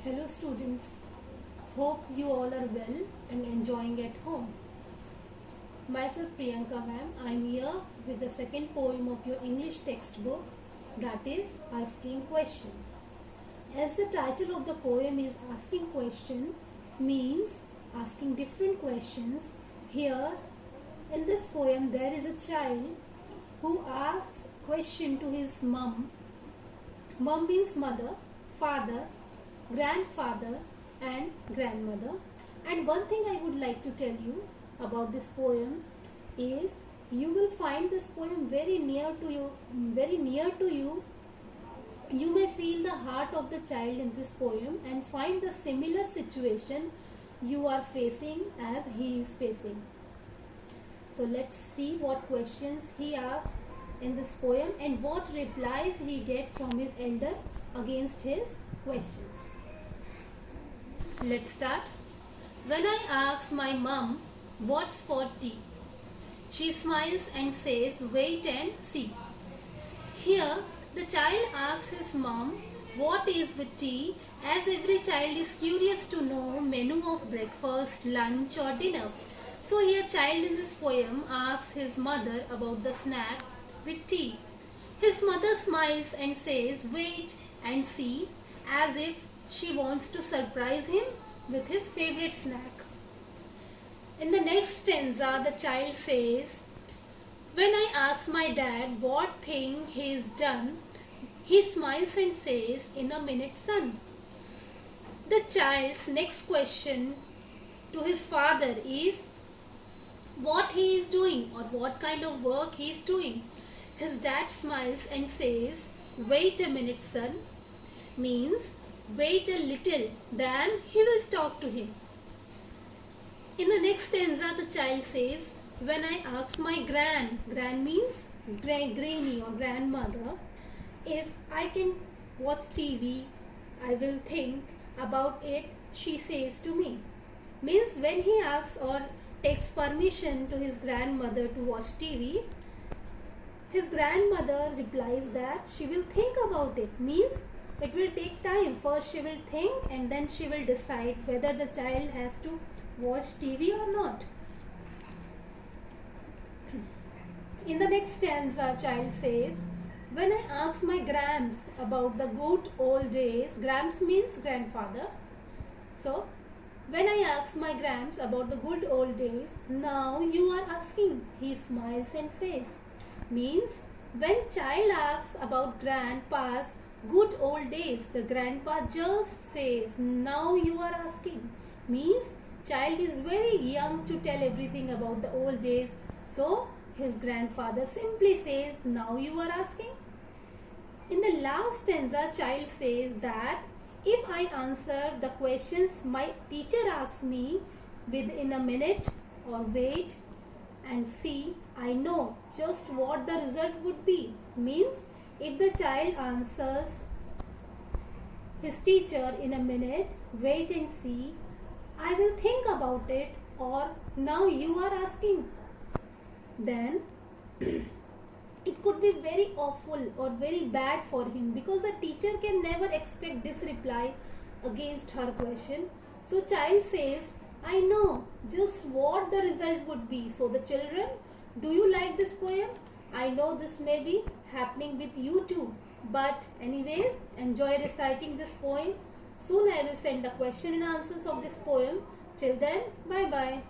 Hello students, hope you all are well and enjoying at home. Myself Priyanka ma'am, I am here with the second poem of your English textbook, that is Asking Question. As the title of the poem is Asking Question, means asking different questions. Here in this poem there is a child who asks question to his mum. Mum means mother, father, grandfather and grandmother. And one thing I would like to tell you about this poem is you will find this poem very near to you. You may feel the heart of the child in this poem and find the similar situation you are facing as he is facing. So let's see what questions he asks in this poem and what replies he gets from his elder against his questions. Let's start. When I ask my mum what's for tea, she smiles and says wait and see. Here the child asks his mum what is with tea, as every child is curious to know menu of breakfast, lunch or dinner. So here child in this poem asks his mother about the snack with tea. His mother smiles and says wait and see, as if she wants to surprise him with his favorite snack. In the next stanza, the child says, when I ask my dad what thing he's done, he smiles and says, in a minute, son. The child's next question to his father is what he is doing or what kind of work he is doing. His dad smiles and says, wait a minute, son, means wait a little, then he will talk to him. In the next stanza, the child says, when I ask my gran means granny or grandmother, if I can watch TV, I will think about it, she says to me. Means when he asks or takes permission to his grandmother to watch TV, his grandmother replies that she will think about it. Means it will take time. First she will think and then she will decide whether the child has to watch TV or not. In the next stanza, child says, when I ask my grams about the good old days, grams means grandfather. So, when I ask my grams about the good old days, now you are asking, he smiles and says. Means when child asks about grandpa's good old days, the grandpa just says, now you are asking. Means child is very young to tell everything about the old days. So his grandfather simply says, now you are asking. In the last stanza, child says that if I answer the questions my teacher asks me within a minute or wait and see, I know just what the result would be. Means if the child answers his teacher in a minute, wait and see, I will think about it, or now you are asking, then it could be very awful or very bad for him, because a teacher can never expect this reply against her question. So child says, I know just what the result would be. So the children, do you like this poem? I know this may be happening with you too. But anyways, enjoy reciting this poem. Soon I will send the question and answers of this poem. Till then, bye bye.